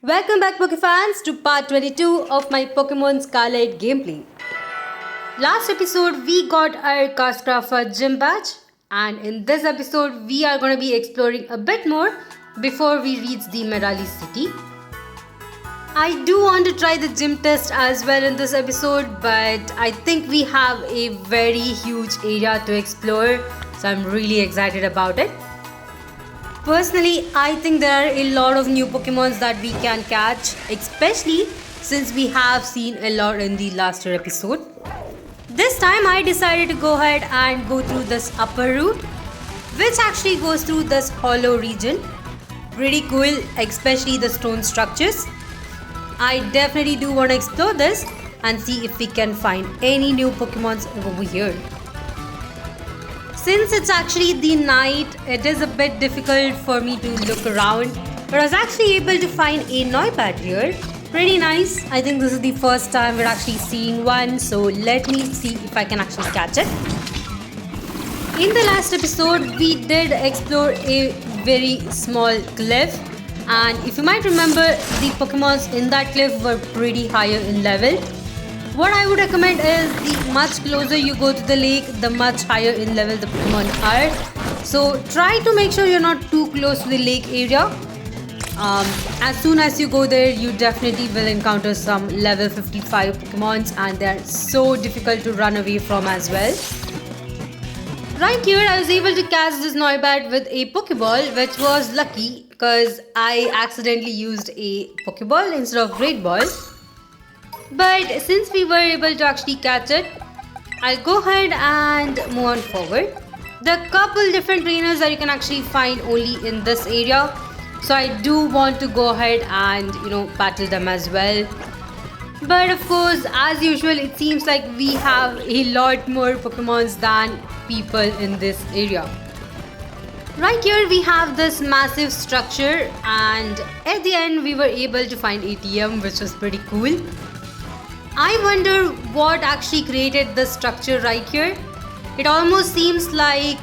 Welcome back Pokefans to part 22 of my Pokemon Scarlet gameplay. Last episode we got our Cascrafa gym badge, and in this episode we are going to be exploring a bit more before we reach the Medali city. I do want to try the gym test as well in this episode, but I think we have a very huge area to explore, so I'm really excited about it. Personally, I think there are a lot of new Pokemons that we can catch, especially since we have seen a lot in the last year episode. This time I decided to go ahead and go through this upper route, which actually goes through this hollow region. Pretty cool, especially the stone structures. I definitely do want to explore this and see if we can find any new Pokemons over here. Since it's actually the night, it is a bit difficult for me to look around, but I was actually able to find a Noibat here. Pretty nice. I think this is the first time we're actually seeing one, so let me see if I can actually catch it. In the last episode, we did explore a very small cliff, and if you might remember, the Pokemons in that cliff were pretty higher in level. What I would recommend is the much closer you go to the lake, the much higher in level the Pokemon are. So try to make sure you're not too close to the lake area. As soon as you go there, you definitely will encounter some level 55 Pokemons, and they're so difficult to run away from as well. Right here, I was able to catch this Noibat with a Pokeball, which was lucky because I accidentally used a Pokeball instead of Great Ball. But since we were able to actually catch it, I'll go ahead and move on forward. There are a couple different trainers that you can actually find only in this area, so I do want to go ahead and battle them as well. But of course, as usual, it seems like we have a lot more Pokemons than people in this area. Right here we have this massive structure, and at the end we were able to find ATM, which was pretty cool. I wonder what actually created this structure right here. It almost seems like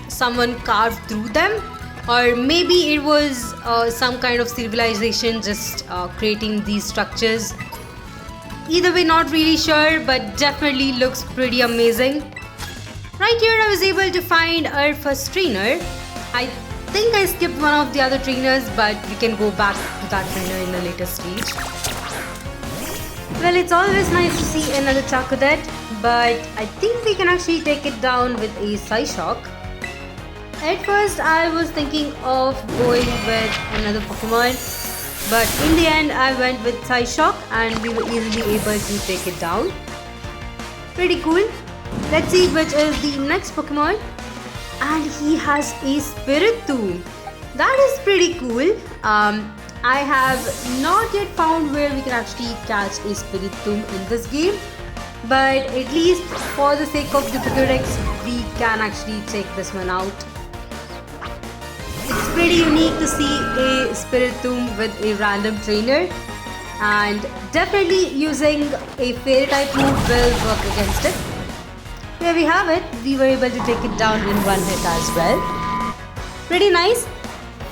someone carved through them, or maybe it was some kind of civilization just creating these structures. Either way, not really sure, but definitely looks pretty amazing. Right here I was able to find our first trainer. I think I skipped one of the other trainers, but we can go back to that trainer in a later stage. Well, it's always nice to see another Charcadet, but I think we can actually take it down with a Psyshock. At first, I was thinking of going with another Pokemon, but in the end, I went with Psyshock and we were easily able to take it down. Pretty cool. Let's see which is the next Pokemon. And he has a Spiritomb. That is pretty cool. I have not yet found where we can actually catch a Spiritomb in this game, but at least for the sake of the Pokédex, we can actually check this one out. It's pretty unique to see a Spiritomb with a random trainer, and definitely using a Fairy type move will work against it. Here we have it. We were able to take it down in one hit as well. Pretty nice.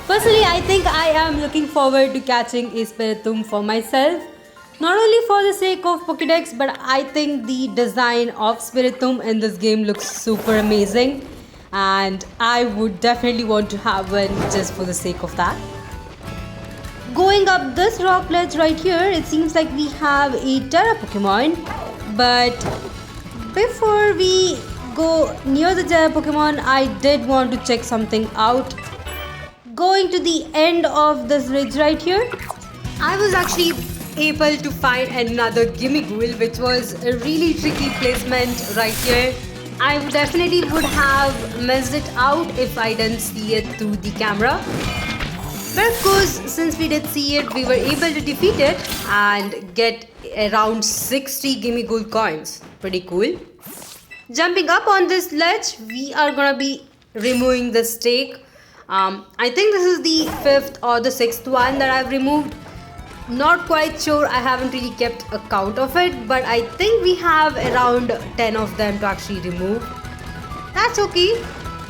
Personally, I think I am looking forward to catching a Spiritomb for myself. Not only for the sake of Pokédex, but I think the design of Spiritomb in this game looks super amazing. And I would definitely want to have one just for the sake of that. Going up this rock ledge right here, it seems like we have a Terra Pokemon. But before we go near the Terra Pokemon, I did want to check something out. Going to the end of this ridge right here, I was actually able to find another Gimmighoul, which was a really tricky placement right here. I definitely would have messed it out if I didn't see it through the camera. But of course, since we did see it, we were able to defeat it and get around 60 Gimmighoul coins. Pretty cool. Jumping up on this ledge, we are gonna be removing the stake. I think this is the 5th or the 6th one that I've removed. Not quite sure, I haven't really kept a count of it, but I think we have around 10 of them to actually remove. That's okay.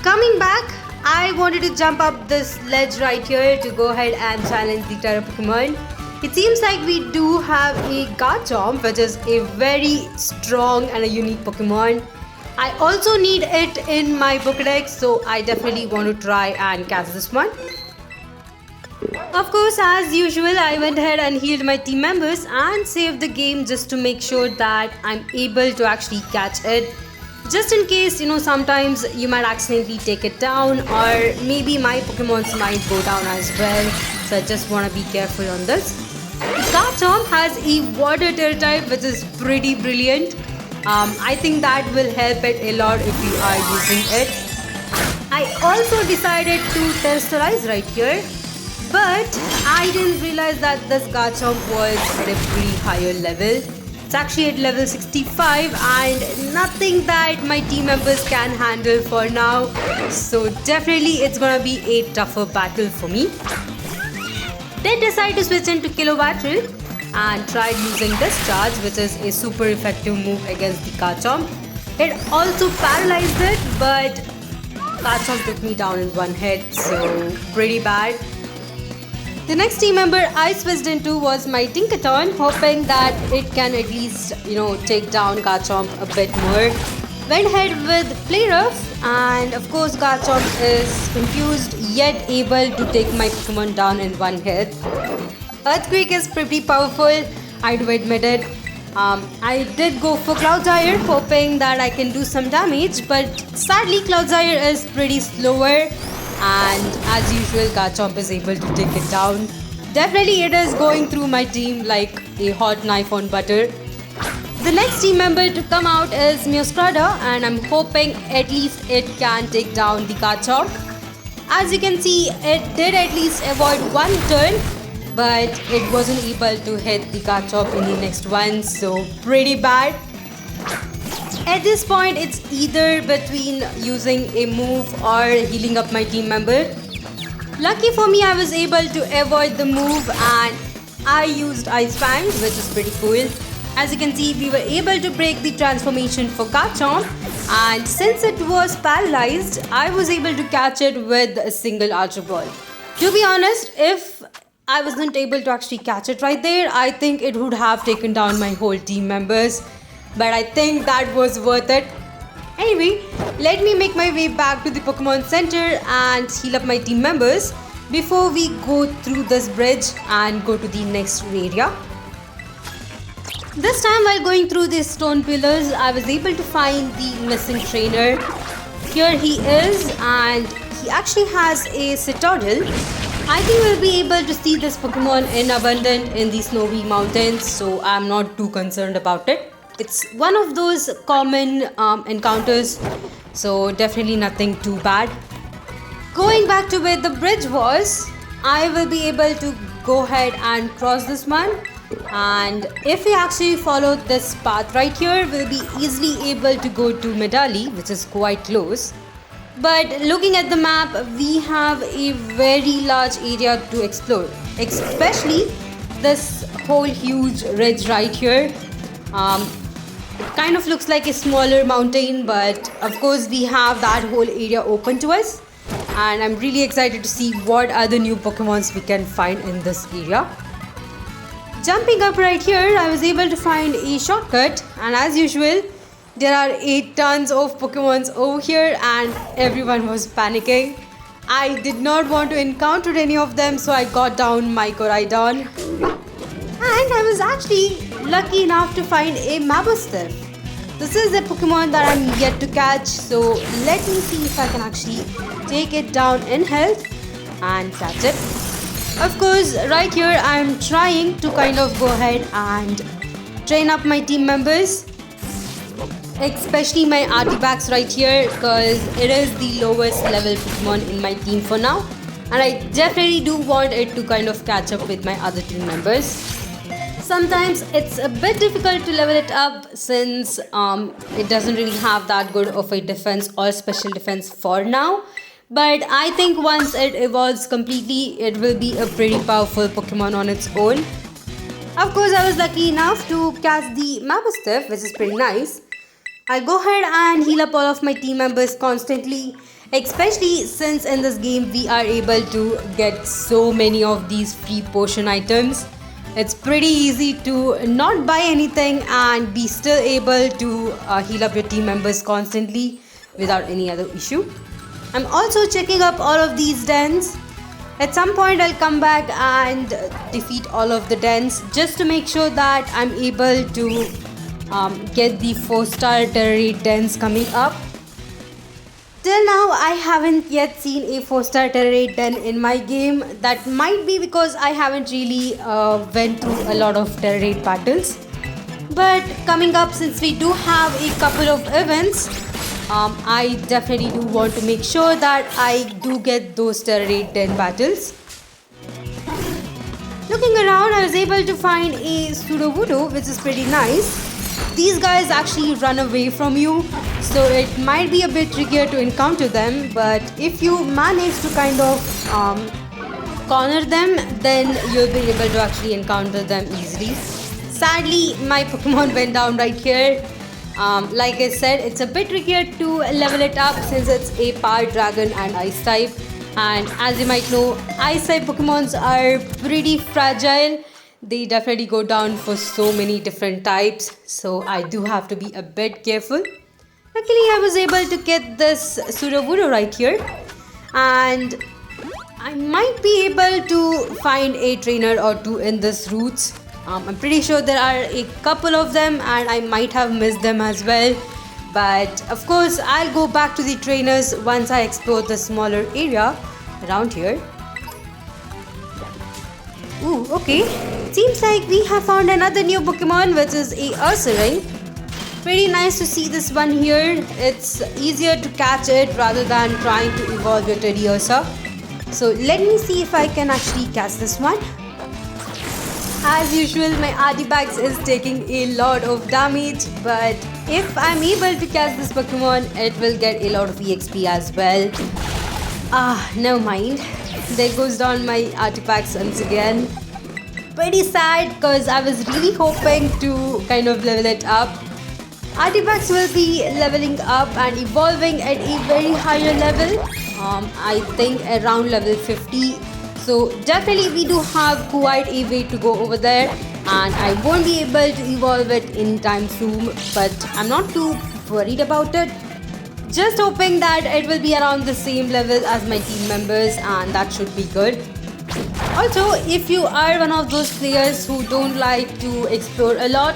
Coming back, I wanted to jump up this ledge right here to go ahead and challenge the Terra Pokemon. It seems like we do have a Garchomp, which is a very strong and a unique Pokemon. I also need it in my Pokédex, so I definitely want to try and catch this one. Of course, as usual, I went ahead and healed my team members and saved the game just to make sure that I'm able to actually catch it. Just in case, sometimes you might accidentally take it down, or maybe my Pokemons might go down as well. So I just want to be careful on this. Garchomp has a water tail type, which is pretty brilliant. I think that will help it a lot if you are using it. I also decided to terrestrialize right here, but I didn't realize that this Garchomp was at a pretty higher level. It's actually at level 65 and nothing that my team members can handle for now. So definitely it's gonna be a tougher battle for me. They decided to switch into Kilowatt and tried using Discharge, which is a super effective move against the Garchomp. It also paralyzed it, but Garchomp took me down in one hit, so pretty bad. The next team member I switched into was my Tinkaton, hoping that it can at least, take down Garchomp a bit more. Went ahead with Play Rough, and of course Garchomp is confused yet able to take my Pokemon down in one hit. Earthquake is pretty powerful, I do admit it. I did go for Cloudire, hoping that I can do some damage, but sadly Cloudire is pretty slower, and as usual Garchomp is able to take it down. Definitely it is going through my team like a hot knife on butter. The next team member to come out is Meowscarlet, and I'm hoping at least it can take down the Garchomp. As you can see, it did at least avoid one turn, but it wasn't able to hit the Garchomp in the next one, so pretty bad. At this point, it's either between using a move or healing up my team member. Lucky for me, I was able to avoid the move and I used Ice Fang, which is pretty cool. As you can see, we were able to break the transformation for Garchomp, and since it was paralyzed, I was able to catch it with a single Ultra Ball. To be honest, if I wasn't able to actually catch it right there, I think it would have taken down my whole team members. But I think that was worth it. Anyway, let me make my way back to the Pokemon Center and heal up my team members before we go through this bridge and go to the next area. This time while going through these stone pillars, I was able to find the missing trainer. Here he is, and he actually has a Citadel. I think we'll be able to see this Pokemon in abundance in the snowy mountains, so I'm not too concerned about it. It's one of those common encounters, so definitely nothing too bad. Going back to where the bridge was, I will be able to go ahead and cross this one. And if we actually follow this path right here, we'll be easily able to go to Medali, which is quite close. But looking at the map, we have a very large area to explore, especially this whole huge ridge right here. It kind of looks like a smaller mountain, but of course we have that whole area open to us, and I'm really excited to see what other new Pokemons we can find in this area. Jumping up right here, I was able to find a shortcut, and as usual, there are 8 tons of Pokemons over here and everyone was panicking. I did not want to encounter any of them, so I got down my Koraidon. And I was actually lucky enough to find a Mabustiff. This is a Pokemon that I'm yet to catch, so let me see if I can actually take it down in health and catch it. Of course, right here I'm trying to kind of go ahead and train up my team members, especially my Artifacts right here, because it is the lowest level Pokemon in my team for now, and I definitely do want it to kind of catch up with my other team members. Sometimes it's a bit difficult to level it up since it doesn't really have that good of a defense or special defense for now. But I think once it evolves completely, it will be a pretty powerful Pokemon on its own. Of course, I was lucky enough to catch the Mabustiff, which is pretty nice. I'll go ahead and heal up all of my team members constantly, Especially since in this game we are able to get so many of these free potion items. It's pretty easy to not buy anything and be still able to heal up your team members constantly without any other issue. I'm also checking up all of these dens. At some point I'll come back and defeat all of the dens just to make sure that I'm able to get the 4-star terrorate dens coming up. Till now, I haven't yet seen a 4-star terrorate den in my game. That might be because I haven't really went through a lot of terrorate battles. But coming up, since we do have a couple of events, I definitely do want to make sure that I do get those terrorate den battles. Looking around, I was able to find a pseudo voodoo, which is pretty nice. These guys actually run away from you, so it might be a bit trickier to encounter them, but if you manage to kind of corner them, then you'll be able to actually encounter them easily. Sadly, my Pokemon went down right here. Like I said, it's a bit trickier to level it up since it's a power dragon and ice type, and as you might know, ice type Pokemons are pretty fragile. They definitely go down for so many different types, so I do have to be a bit careful. Luckily, I was able to get this pseudo voodoo right here, and I might be able to find a trainer or two in this routes. I'm pretty sure there are a couple of them and I might have missed them as well, but of course I'll go back to the trainers once I explore the smaller area around here. Ooh, okay. Seems like we have found another new Pokemon, which is a Ursaring. Pretty nice to see this one here. It's easier to catch it rather than trying to evolve your Teddiursa. So let me see if I can actually catch this one. As usual, my Artifact is taking a lot of damage, but if I'm able to catch this Pokemon, it will get a lot of EXP as well. Never mind. There goes down my Artifacts once again. Pretty sad because I was really hoping to kind of level it up. Artifacts will be leveling up and evolving at a very higher level. I think around level 50. So definitely we do have quite a way to go over there, and I won't be able to evolve it anytime soon, but I'm not too worried about it. Just hoping that it will be around the same level as my team members, and that should be good. Also, if you are one of those players who don't like to explore a lot,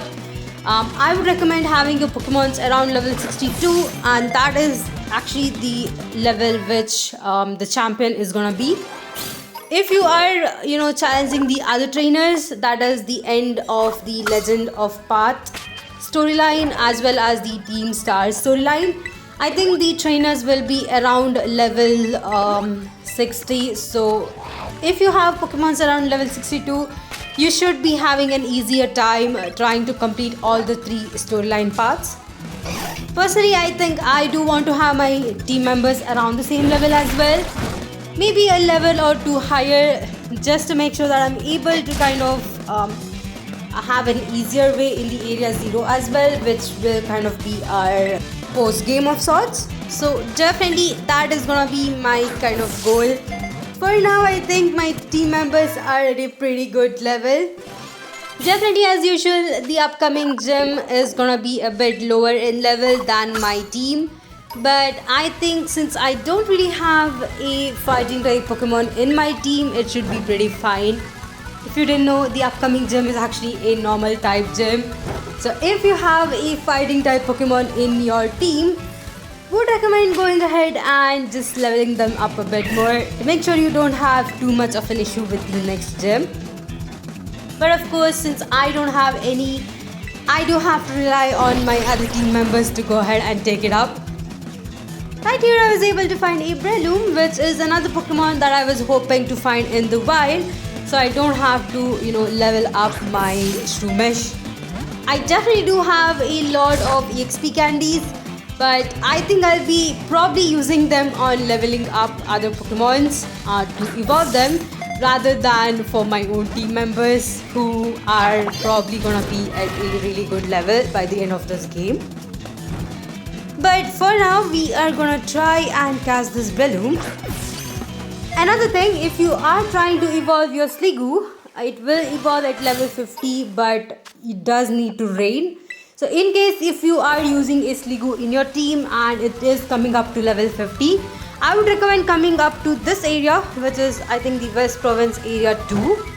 I would recommend having your Pokemons around level 62, and that is actually the level which the champion is gonna be. If you are, challenging the other trainers, that is the end of the Legend of Path storyline as well as the Team Stars storyline. I think the trainers will be around level 60. So if you have Pokemons around level 62, you should be having an easier time trying to complete all the 3 storyline paths. Personally, I think I do want to have my team members around the same level as well. Maybe a level or 2 higher, just to make sure that I'm able to kind of have an easier way in the area 0 as well, which will kind of be our post game of sorts. So definitely that is gonna be my kind of goal. For now, I think my team members are at a pretty good level. Definitely, as usual, the upcoming gym is gonna be a bit lower in level than my team. But I think since I don't really have a fighting type Pokemon in my team, it should be pretty fine. If you didn't know, the upcoming gym is actually a normal type gym. So if you have a fighting type Pokemon in your team, would recommend going ahead and just leveling them up a bit more to make sure you don't have too much of an issue with the next gym. But of course, since I don't have any, I do have to rely on my other team members to go ahead and take it up. Right here I was able to find a Breloom, which is another Pokemon that I was hoping to find in the wild, so I don't have to, level up my Shroomish. I definitely do have a lot of EXP candies, but I think I'll be probably using them on leveling up other Pokemons to evolve them rather than for my own team members who are probably gonna be at a really good level by the end of this game. But for now, we are gonna try and catch this balloon. Another thing, if you are trying to evolve your Sliggoo, it will evolve at level 50, but it does need to rain. So in case if you are using a Sliggoo in your team and it is coming up to level 50, I would recommend coming up to this area, which is I think the West Province area 2.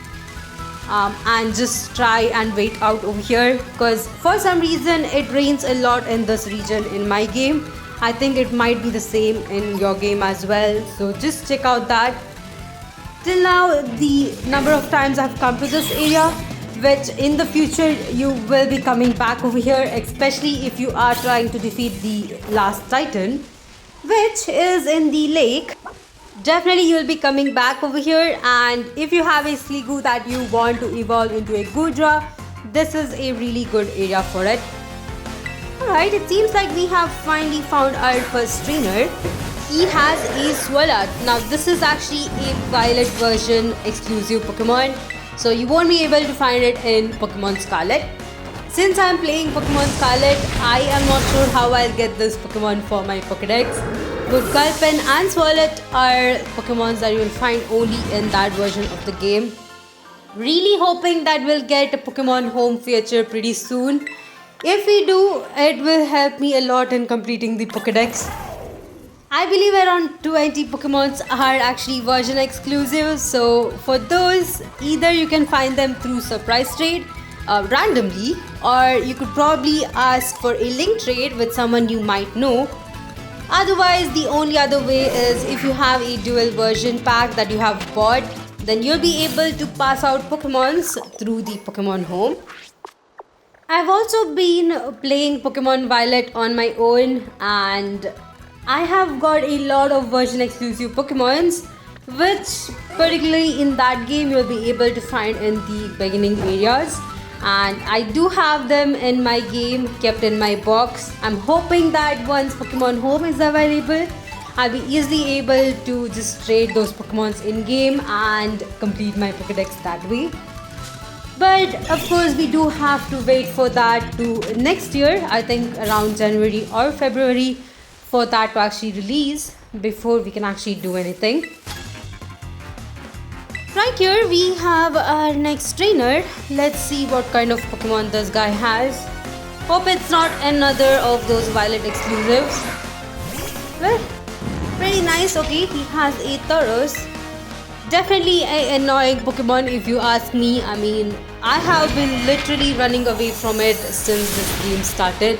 And just try and wait out over here, because for some reason it rains a lot in this region in my game. I think it might be the same in your game as well, so just check out that. Till now, the number of times I've come to this area, which in the future you will be coming back over here, especially if you are trying to defeat the last Titan, which is in the lake. Definitely you'll be coming back over here, and if you have a Sliggoo that you want to evolve into a Goodra, this is a really good area for it. Alright, it seems like we have finally found our first trainer. He has a Scarlet. Now this is actually a Violet version exclusive Pokemon, so you won't be able to find it in Pokemon Scarlet. Since I'm playing Pokemon Scarlet, I am not sure how I'll get this Pokemon for my Pokédex. But Gulpin and Scarlet are Pokemons that you will find only in that version of the game. Really hoping that we'll get a Pokemon home feature pretty soon. If we do, it will help me a lot in completing the Pokédex. I believe around 20 Pokemons are actually version exclusive, so for those, either you can find them through surprise trade randomly, or you could probably ask for a link trade with someone you might know. Otherwise, the only other way is if you have a dual version pack that you have bought, then you'll be able to pass out Pokemons through the Pokemon Home. I've also been playing Pokemon Violet on my own, and I have got a lot of version exclusive Pokemons, which particularly in that game you'll be able to find in the beginning areas. And I do have them in my game kept in my box. I'm hoping that once Pokemon Home is available, I'll be easily able to just trade those Pokemons in game and complete my Pokédex that way. But of course we do have to wait for that to next year, I think around January or February, for that to actually release before we can actually do anything. Right here we have our next trainer. Let's see what kind of Pokemon this guy has. Hope it's not another of those Violet exclusives. Well, pretty nice. Okay, he has a Tauros. Definitely an annoying Pokemon if you ask me. I mean, I have been literally running away from it since this game started.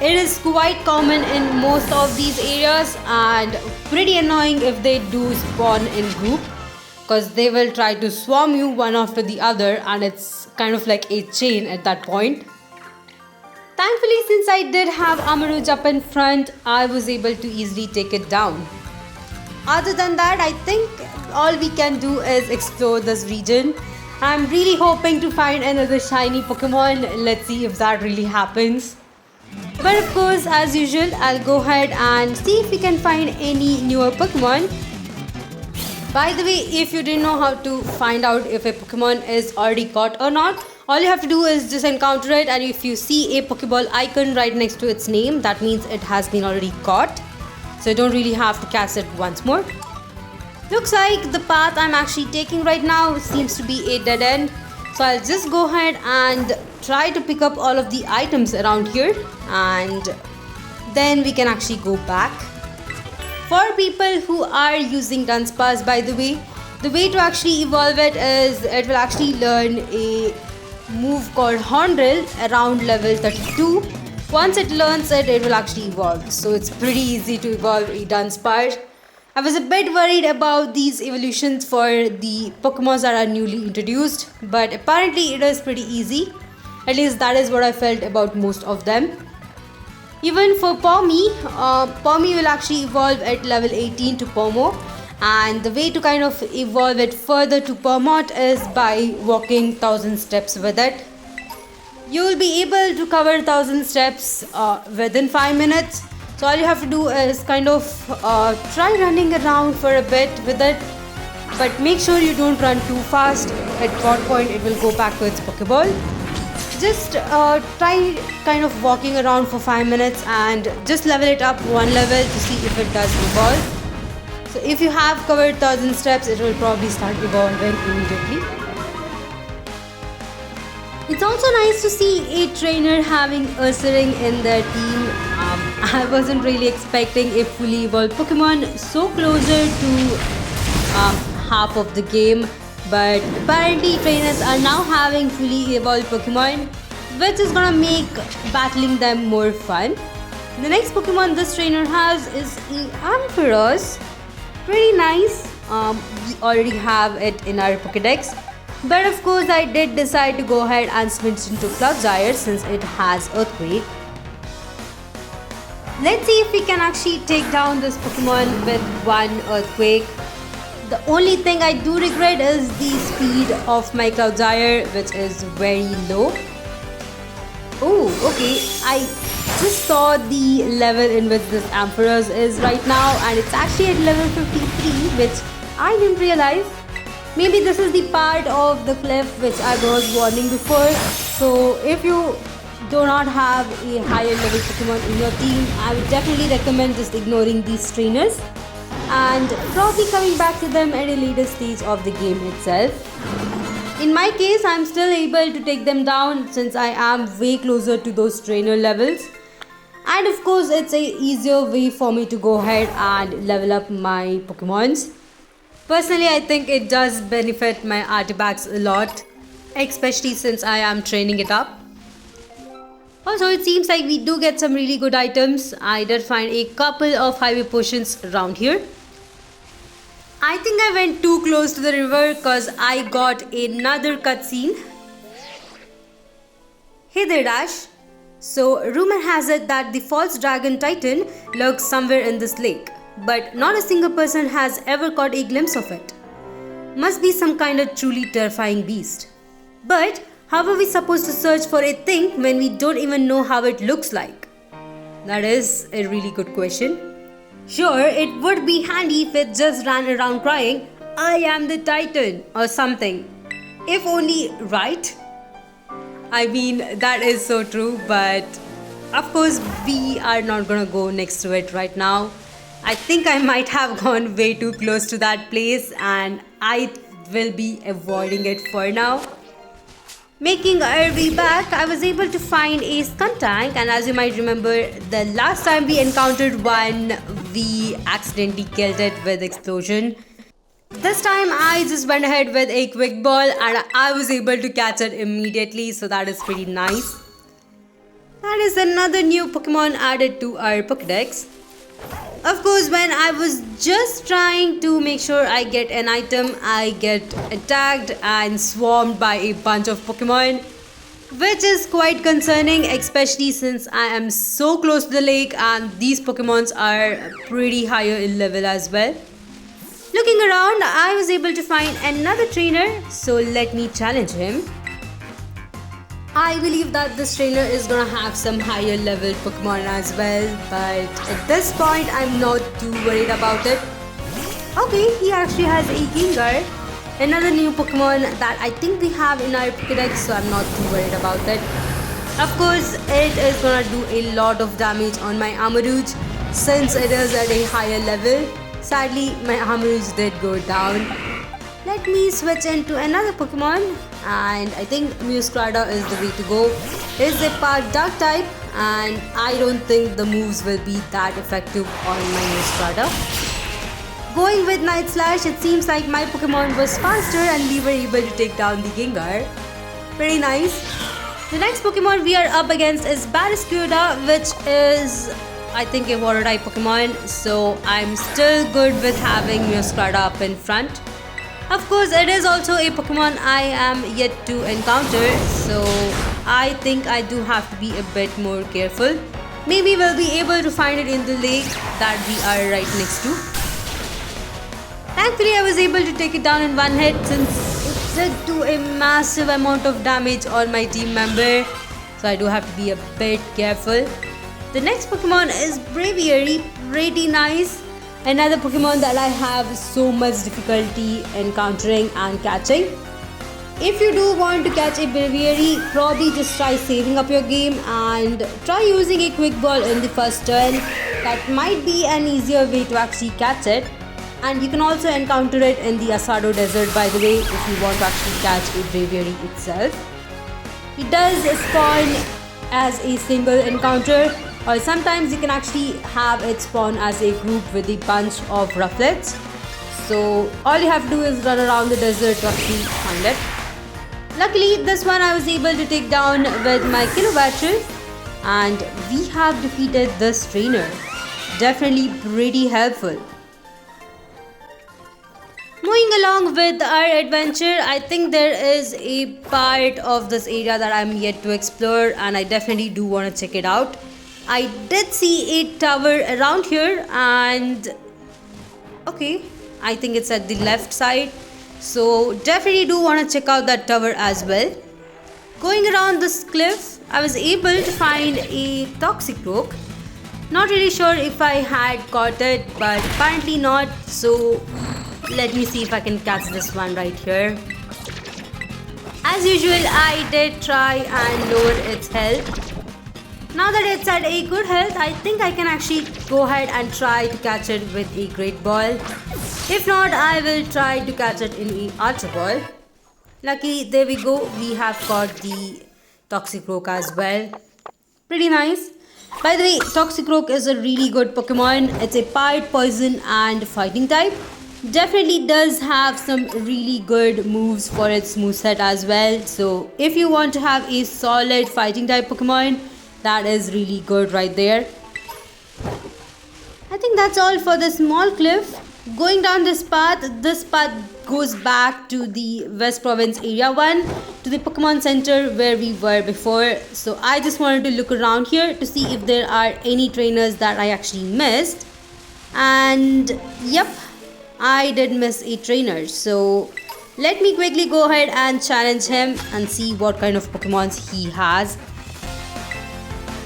It is quite common in most of these areas and pretty annoying if they do spawn in group, because they will try to swarm you one after the other, and it's kind of like a chain at that point. Thankfully, since I did have Amarouge up in front, I was able to easily take it down. Other than that, I think all we can do is explore this region. I'm really hoping to find another shiny Pokemon. Let's see if that really happens. But of course, as usual, I'll go ahead and see if we can find any newer Pokemon. By the way, if you didn't know how to find out if a Pokemon is already caught or not, all you have to do is just encounter it, and if you see a Pokeball icon right next to its name, that means it has been already caught. So you don't really have to catch it once more. Looks like the path I'm actually taking right now seems to be a dead end. So I'll just go ahead and try to pick up all of the items around here, and then we can actually go back. For people who are using Dunsparce, by the way to actually evolve it is it will actually learn a move called Hornrill around level 32. Once it learns it, it will actually evolve. So it's pretty easy to evolve a Dunsparce. I was a bit worried about these evolutions for the Pokemon that are newly introduced, but apparently it is pretty easy. At least that is what I felt about most of them. Even for Pommy, Pommy will actually evolve at level 18 to Pomo, and the way to kind of evolve it further to Pomot is by walking 1000 steps with it. You will be able to cover 1000 steps within 5 minutes. So all you have to do is kind of try running around for a bit with it, but make sure you don't run too fast. At what point it will go back to its Pokeball. Just try kind of walking around for 5 minutes and just level it up one level to see if it does evolve. So if you have covered 1000 steps, it will probably start evolving immediately. It's also nice to see a trainer having Ursaring in their team. I wasn't really expecting a fully evolved Pokemon so closer to half of the game, but apparently trainers are now having fully evolved Pokemon, which is gonna make battling them more fun. The next Pokemon this trainer has is Ampharos. Pretty nice. We already have it in our Pokedex. But of course I did decide to go ahead and switch into Cloudgyre since it has Earthquake. Let's see if we can actually take down this Pokemon with one Earthquake. The only thing I do regret is the speed of my Cloudgyre, which is very low. Oh, okay. I just saw the level in which this Ampharos is right now, and it's actually at level 53, which I didn't realize. Maybe this is the part of the cliff which I was warning before. So if you do not have a higher level Pokemon in your team, I would definitely recommend just ignoring these trainers and probably coming back to them at a later stage of the game itself. In my case, I'm still able to take them down since I am way closer to those trainer levels. And of course, it's a easier way for me to go ahead and level up my Pokemons. Personally, I think it does benefit my artifacts a lot, especially since I am training it up. Also, it seems like we do get some really good items. I did find a couple of highway potions around here. I think I went too close to the river because I got another cutscene. Hey there, Dash. So, rumor has it that the false dragon Titan lurks somewhere in this lake, but not a single person has ever caught a glimpse of it. Must be some kind of truly terrifying beast. But how are we supposed to search for a thing when we don't even know how it looks like? That is a really good question. Sure, it would be handy if it just ran around crying, "I am the Titan" or something. If only, right? I mean, that is so true, but of course we are not gonna go next to it right now. I think I might have gone way too close to that place and I will be avoiding it for now. Making our way back, I was able to find a Skuntank, and as you might remember, the last time we encountered one, we accidentally killed it with explosion. This time I just went ahead with a quick ball and I was able to catch it immediately, so that is pretty nice. That is another new Pokemon added to our Pokédex. Of course, when I was just trying to make sure I get an item, I get attacked and swarmed by a bunch of Pokemon, which is quite concerning, especially since I am so close to the lake and these Pokemons are pretty higher in level as well. Looking around, I was able to find another trainer, so let me challenge him. I believe that this trainer is gonna have some higher level Pokemon as well, but at this point I'm not too worried about it. Okay, he actually has a Gengar, another new Pokemon that I think we have in our Pokédex, so I'm not too worried about it. Of course, it is gonna do a lot of damage on my Armarouge since it is at a higher level. Sadly, my Armarouge did go down. Let me switch into another Pokemon, and I think Muscrada is the way to go. It is a part Dark type and I don't think the moves will be that effective on my Muscrada. Going with Night Slash, it seems like my Pokemon was faster and we were able to take down the Gengar. Pretty nice. The next Pokemon we are up against is Barraskewda, which is, I think, a water type Pokemon, so I'm still good with having Muscrada up in front. Of course, it is also a Pokemon I am yet to encounter, so I think I do have to be a bit more careful. Maybe we'll be able to find it in the lake that we are right next to. Thankfully, I was able to take it down in one hit since it did do a massive amount of damage on my team member, so I do have to be a bit careful. The next Pokemon is Braviary, pretty nice. Another Pokemon that I have so much difficulty encountering and catching. If you do want to catch a Braviary, probably just try saving up your game and try using a quick ball in the first turn. That might be an easier way to actually catch it. And you can also encounter it in the Asado Desert, by the way, if you want to actually catch a Braviary itself. It does spawn as a single encounter, or sometimes you can actually have it spawn as a group with a bunch of rufflets. So all you have to do is run around the desert to actually find it. Luckily, this one I was able to take down with my kilowatt, and we have defeated this trainer. Definitely pretty helpful. Moving along with our adventure, I think there is a part of this area that I'm yet to explore, and I definitely do want to check it out. I did see a tower around here, and okay, I think it's at the left side. So definitely do want to check out that tower as well. Going around this cliff, I was able to find a Toxicroak. Not really sure if I had caught it, but apparently not. So let me see if I can catch this one right here. As usual, I did try and lower its health. Now that it's at a good health, I think I can actually go ahead and try to catch it with a Great Ball. If not, I will try to catch it in a Ultra Ball. Luckily, there we go. We have caught the Toxicroak as well. Pretty nice. By the way, Toxicroak is a really good Pokemon. It's a part poison and fighting type. Definitely does have some really good moves for its moveset as well. So if you want to have a solid fighting type Pokemon, that is really good right there. I think that's all for the small cliff. Going down this path goes back to the West Province Area 1, to the Pokemon Center where we were before. So I just wanted to look around here to see if there are any trainers that I actually missed. And yep, I did miss a trainer. So let me quickly go ahead and challenge him and see what kind of Pokemons he has.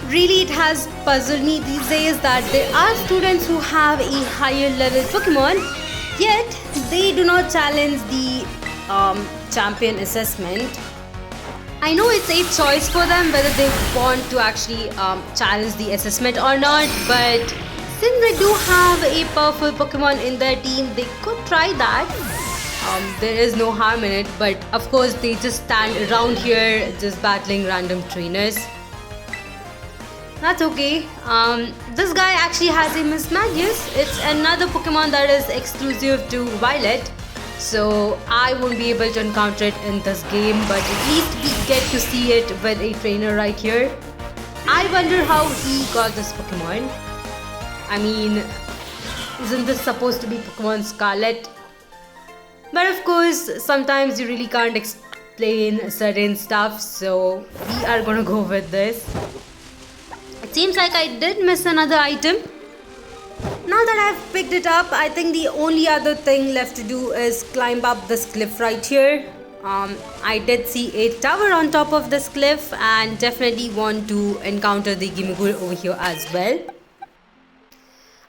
Really, it has puzzled me these days that there are students who have a higher level Pokemon, yet they do not challenge the champion assessment. I know it's a choice for them whether they want to actually challenge the assessment or not, but since they do have a powerful Pokemon in their team, they could try that. There is no harm in it, but of course they just stand around here just battling random trainers. That's okay. This guy actually has a Miss Magius. It's another Pokemon that is exclusive to Violet. So I won't be able to encounter it in this game, but at least we get to see it with a trainer right here. I wonder how he got this Pokemon. I mean, isn't this supposed to be Pokemon Scarlet? But of course, sometimes you really can't explain certain stuff, so we are gonna go with this. It seems like I did miss another item. Now that I've picked it up, I think the only other thing left to do is climb up this cliff right here. I did see a tower on top of this cliff and definitely want to encounter the Gimighoul over here as well.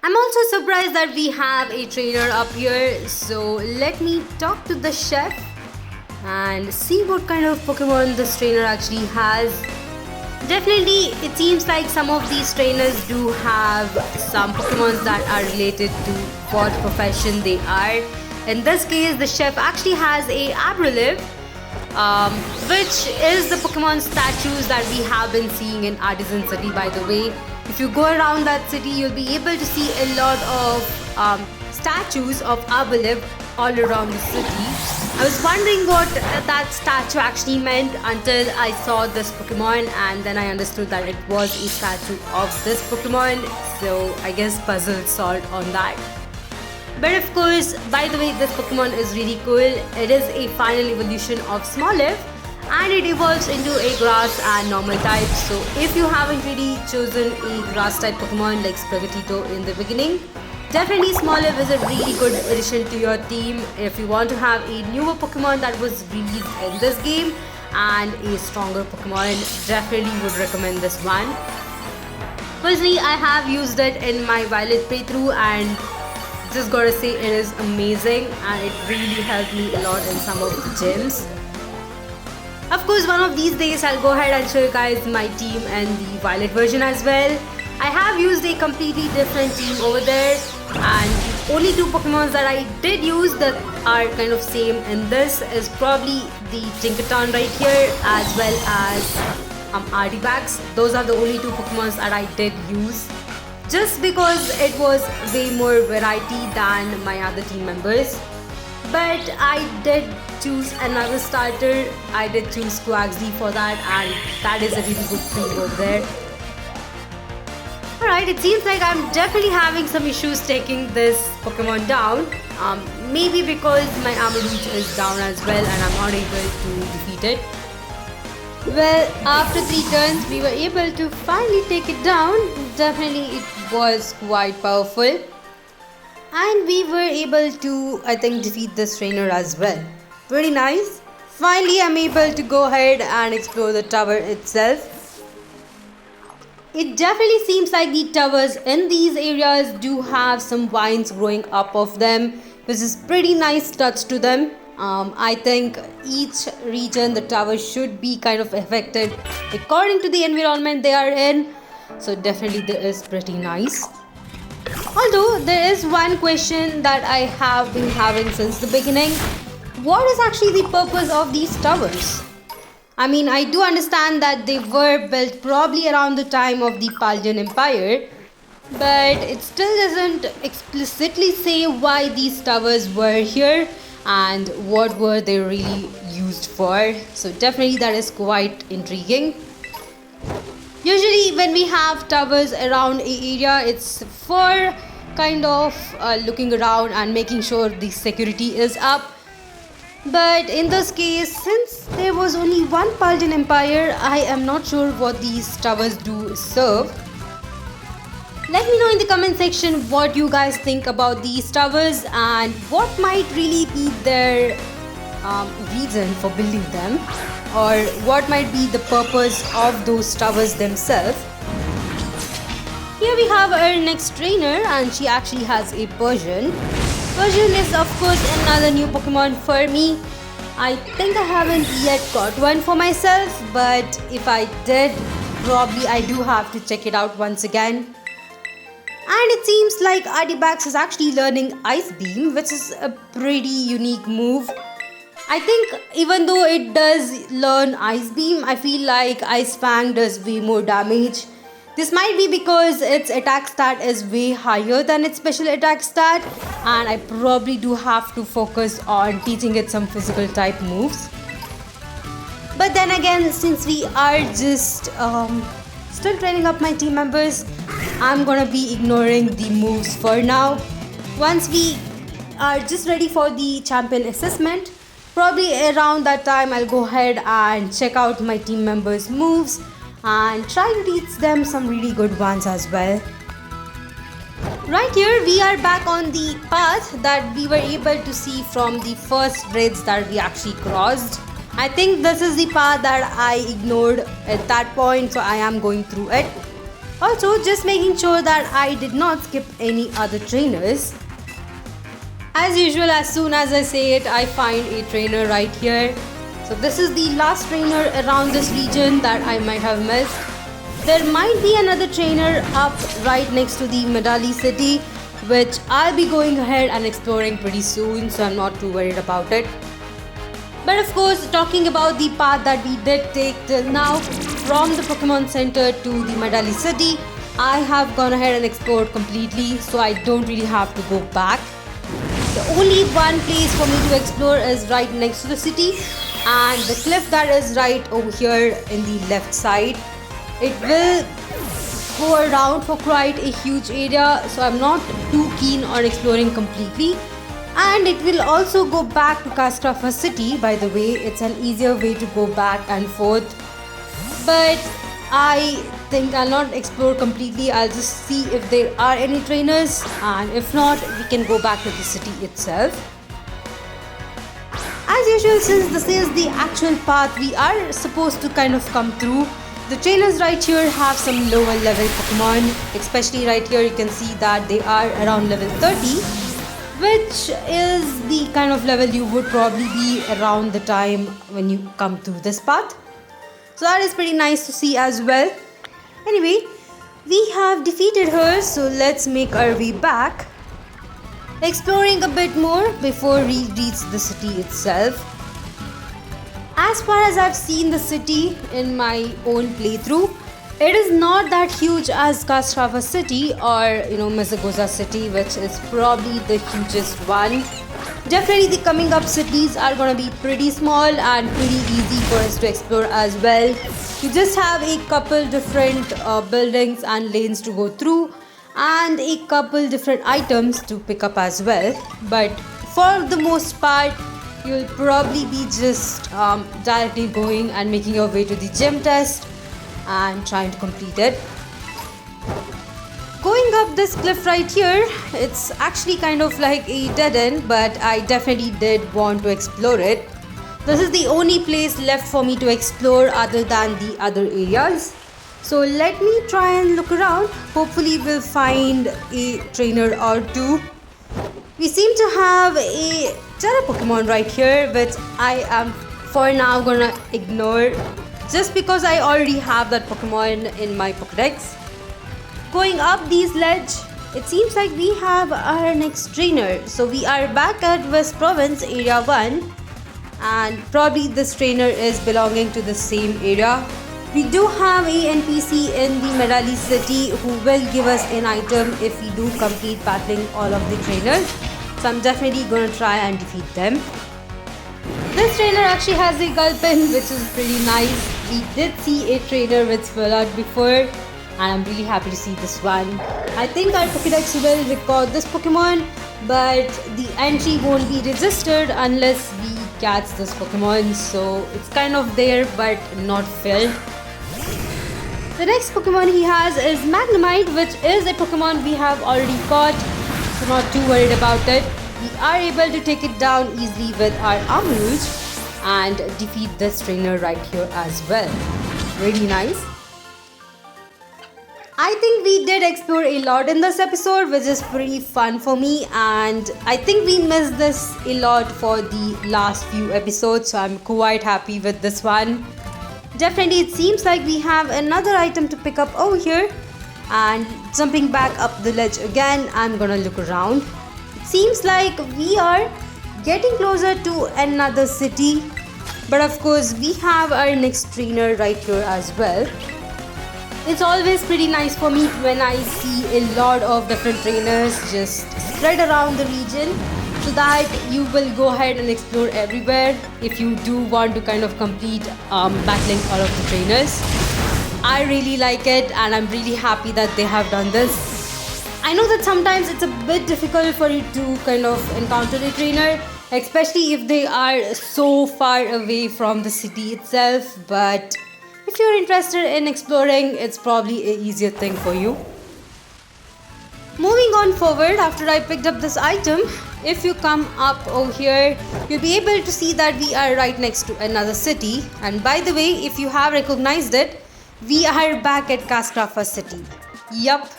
I'm also surprised that we have a trainer up here, so let me talk to the chef and see what kind of Pokemon this trainer actually has. Definitely, it seems like some of these trainers do have some Pokemon that are related to what profession they are. In this case, the chef actually has a Abreliv, which is the Pokemon statues that we have been seeing in Artisan City, by the way. If you go around that city, you'll be able to see a lot of statues of Abreliv all around the city. I was wondering what that statue actually meant until I saw this Pokemon, and then I understood that it was a statue of this Pokemon. So I guess puzzle solved on that. But of course, by the way, this Pokemon is really cool. It is a final evolution of Smoliv, and it evolves into a grass and normal type. So if you haven't really chosen a grass type Pokemon like Sprigatito in the beginning, definitely Smoliv is a really good addition to your team. If you want to have a newer Pokemon that was released in this game and a stronger Pokemon, definitely would recommend this one. Personally, I have used it in my Violet playthrough and just gotta say it is amazing, and it really helped me a lot in some of the gyms. Of course, one of these days I'll go ahead and show you guys my team and the Violet version as well. I have used a completely different team over there, and the only two Pokemons that I did use that are kind of same in this is probably the Tinkaton right here as well as Artibax. Those are the only two Pokemons that I did use, just because it was way more variety than my other team members. But I did choose another starter. I did choose Quaxly for that, and that is a really good team over there. Alright, it seems like I'm definitely having some issues taking this Pokemon down. Maybe because my Amarooch is down as well and I'm not able to defeat it. Well, after 3 turns, we were able to finally take it down. Definitely it was quite powerful. And we were able to, I think, defeat this trainer as well. Pretty nice. Finally, I'm able to go ahead and explore the tower itself. It definitely seems like the towers in these areas do have some vines growing up of them, which is pretty nice touch to them. I think each region, the towers should be kind of affected according to the environment they are in. So definitely that is pretty nice. Although there is one question that I have been having since the beginning. What is actually the purpose of these towers? I mean, I do understand that they were built probably around the time of the Paldean Empire, but it still doesn't explicitly say why these towers were here and what were they really used for. So definitely that is quite intriguing. Usually when we have towers around an area, it's for kind of looking around and making sure the security is up. But in this case, since there was only one Paldean Empire, I am not sure what these towers do serve. Let me know in the comment section what you guys think about these towers and what might really be their reason for building them, or what might be the purpose of those towers themselves. Here we have our next trainer, and she actually has a Persian. Persian is of course another new Pokemon for me. I think I haven't yet got one for myself, but if I did, probably I do have to check it out once again. And it seems like Artibax is actually learning Ice Beam, which is a pretty unique move. I think even though it does learn Ice Beam, I feel like Ice Fang does way more damage. This might be because its attack stat is way higher than its special attack stat, and I probably do have to focus on teaching it some physical type moves. But then again, since we are just still training up my team members, I'm gonna be ignoring the moves for now. Once we are just ready for the champion assessment, probably around that time I'll go ahead and check out my team members' moves and try to teach them some really good ones as well. Right here we are back on the path that we were able to see from the first raids that we actually crossed. I think this is the path that I ignored at that point, so I am going through it. Also, just making sure that I did not skip any other trainers. As usual, as soon as I say it, I find a trainer right here. So this is the last trainer around this region that I might have missed. There might be another trainer up right next to the Medali city, which I'll be going ahead and exploring pretty soon, so I'm not too worried about it. But of course, talking about the path that we did take till now, from the Pokemon Center to the Medali city, I have gone ahead and explored completely, so I don't really have to go back. The only one place for me to explore is right next to the city, and the cliff that is right over here in the left side. It will go around for quite a huge area, so I'm not too keen on exploring completely. And it will also go back to Castrafa city. By the way, it's an easier way to go back and forth, but I think I'll not explore completely. I'll just see if there are any trainers, and if not, we can go back to the city itself. As usual, since this is the actual path we are supposed to kind of come through, the trainers right here have some lower level Pokemon. Especially right here, you can see that they are around level 30. which is the kind of level you would probably be around the time when you come through this path. So that is pretty nice to see as well. Anyway, we have defeated her, so let's make our way back, exploring a bit more before we reach the city itself. As far as I've seen the city in my own playthrough, it is not that huge as Castrava city or Mazagoza city, which is probably the hugest one. Definitely the coming up cities are gonna be pretty small and pretty easy for us to explore as well. You just have a couple different buildings and lanes to go through and a couple different items to pick up as well. But for the most part, you'll probably be just directly going and making your way to the gym test and trying to complete it. Going up this cliff right here, it's actually kind of like a dead end, but I definitely did want to explore it. This is the only place left for me to explore other than the other areas. So let me try and look around. Hopefully we'll find a trainer or two. We seem to have a Terra Pokemon right here, which I am for now gonna ignore just because I already have that Pokemon in my Pokédex. Going up these ledge, it seems like we have our next trainer. So we are back at West Province Area 1 and probably this trainer is belonging to the same area. We do have a NPC in the Medali city who will give us an item if we do complete battling all of the trainers. So I'm definitely going to try and defeat them. This trainer actually has a Gulpin, which is pretty nice. We did see a trainer with Scarlet before and I'm really happy to see this one. I think our Pokédex will record this Pokemon, but the entry won't be registered unless we catch this Pokemon. So it's kind of there but not filled. The next Pokemon he has is Magnemite, which is a Pokemon we have already caught. So not too worried about it. We are able to take it down easily with our Armouge and defeat this trainer right here as well. Really nice. I think we did explore a lot in this episode, which is pretty fun for me, and I think we missed this a lot for the last few episodes, so I'm quite happy with this one. Definitely it seems like we have another item to pick up over here. And jumping back up the ledge again, I'm gonna look around. It seems like we are getting closer to another city, but of course we have our next trainer right here as well. It's always pretty nice for me when I see a lot of different trainers just spread around the region, so that you will go ahead and explore everywhere if you do want to kind of complete battling all of the trainers. I really like it and I'm really happy that they have done this. I know that sometimes it's a bit difficult for you to kind of encounter a trainer, especially if they are so far away from the city itself, but if you're interested in exploring, it's probably an easier thing for you. Moving on forward, after I picked up this item, if you come up over here, you'll be able to see that we are right next to another city. And by the way, if you have recognized it, we are back at Castrava city. Yup.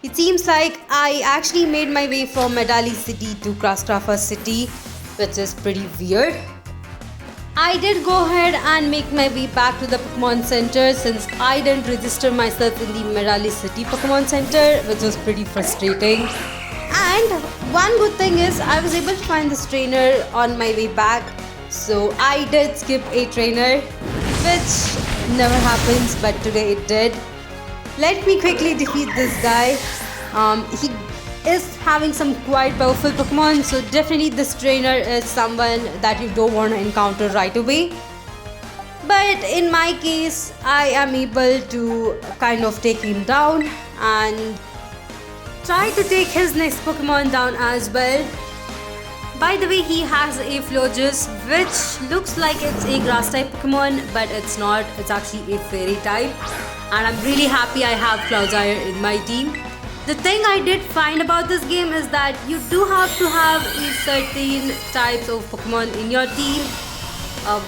It seems like I actually made my way from Medali city to Castrava city, which is pretty weird. I did go ahead and make my way back to the Pokemon Center since I didn't register myself in the Medali City Pokemon Center, which was pretty frustrating. And one good thing is I was able to find this trainer on my way back, so I did skip a trainer, which never happens, but today it did. Let me quickly defeat this guy. He is having some quite powerful Pokemon, so definitely this trainer is someone that you don't want to encounter right away. But in my case, I am able to kind of take him down and try to take his next Pokemon down as well. By the way, he has a Florges, which looks like it's a grass type Pokemon, but it's not. It's actually a fairy type. And I'm really happy I have Cloudire in my team. The thing I did find about this game is that you do have to have a certain types of Pokemon in your team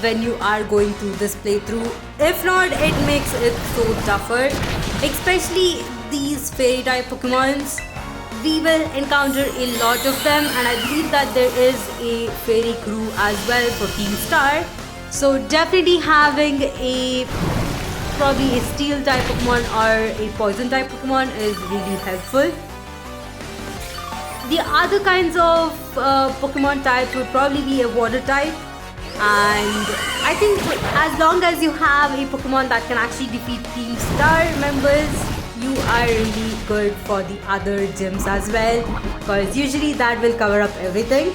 when you are going through this playthrough. If not, it makes it so tougher. Especially these fairy type Pokemons. we will encounter a lot of them, and I believe that there is a fairy crew as well for Team Star. So definitely having a probably a steel type Pokemon or a poison type Pokemon is really helpful. The other kinds of Pokemon types would probably be a water type, and I think as long as you have a Pokemon that can actually defeat Team Star members, you are really good for the other gyms as well, because usually that will cover up everything,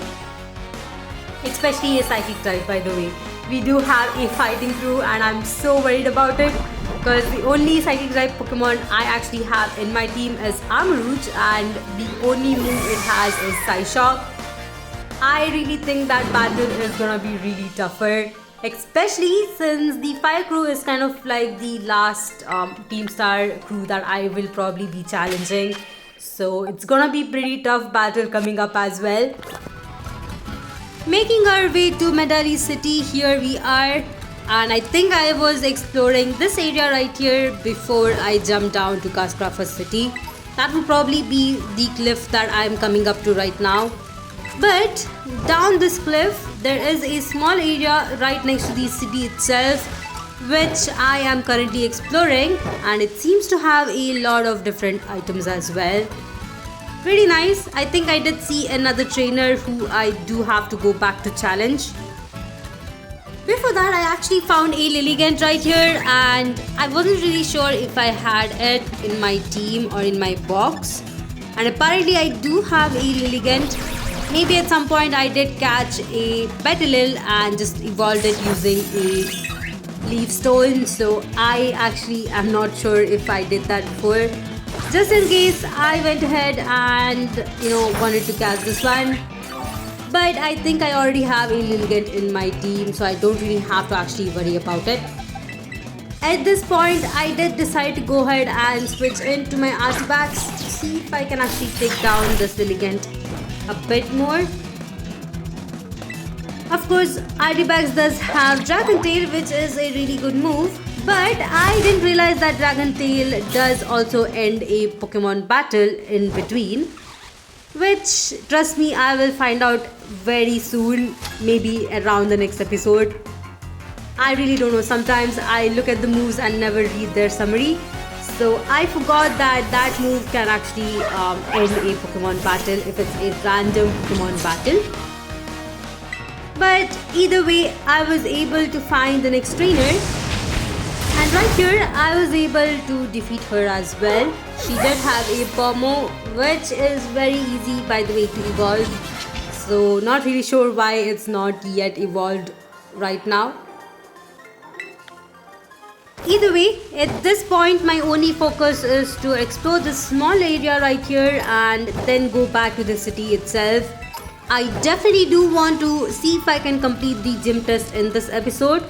especially a psychic type. By the way, we do have a fighting crew and I'm so worried about it, because the only psychic type Pokemon I actually have in my team is Amarouge, and the only move it has is Psyshock. I really think that battle is gonna be really tougher, especially since the fire crew is kind of like the last Team Star crew that I will probably be challenging. So it's gonna be pretty tough battle coming up as well. Making our way to Medali city, here we are, and I think I was exploring this area right here before I jumped down to Cascrafa city. That will probably be the cliff that I'm coming up to right now. But down this cliff there is a small area right next to the city itself, which I am currently exploring, and it seems to have a lot of different items as well. Pretty nice. I think I did see another trainer who I do have to go back to challenge. Before that, I actually found a Lilligant right here, and I wasn't really sure if I had it in my team or in my box. And apparently I do have a Lilligant. Maybe at some point I did catch a Petilil and just evolved it using a leaf stone, so I actually am not sure if I did that before. Just in case, I went ahead and wanted to catch this one. But I think I already have a Lilligant in my team, so I don't really have to actually worry about it. At this point, I did decide to go ahead and switch into my Artifacts to see if I can actually take down this Lilligant a bit more. Of course, Artifacts does have Dragon Tail, which is a really good move, but I didn't realize that Dragon Tail does also end a Pokemon battle in between, which, trust me, I will find out very soon, maybe around the next episode. I really don't know, sometimes I look at the moves and never read their summary. So I forgot that that move can actually end a Pokemon battle if it's a random Pokemon battle. But either way, I was able to find the next trainer. And right here, I was able to defeat her as well. She did have a Pomo, which is very easy, by the way, to evolve. So not really sure why it's not yet evolved right now. Either way, at this point my only focus is to explore this small area right here and then go back to the city itself. I definitely do want to see if I can complete the gym test in this episode.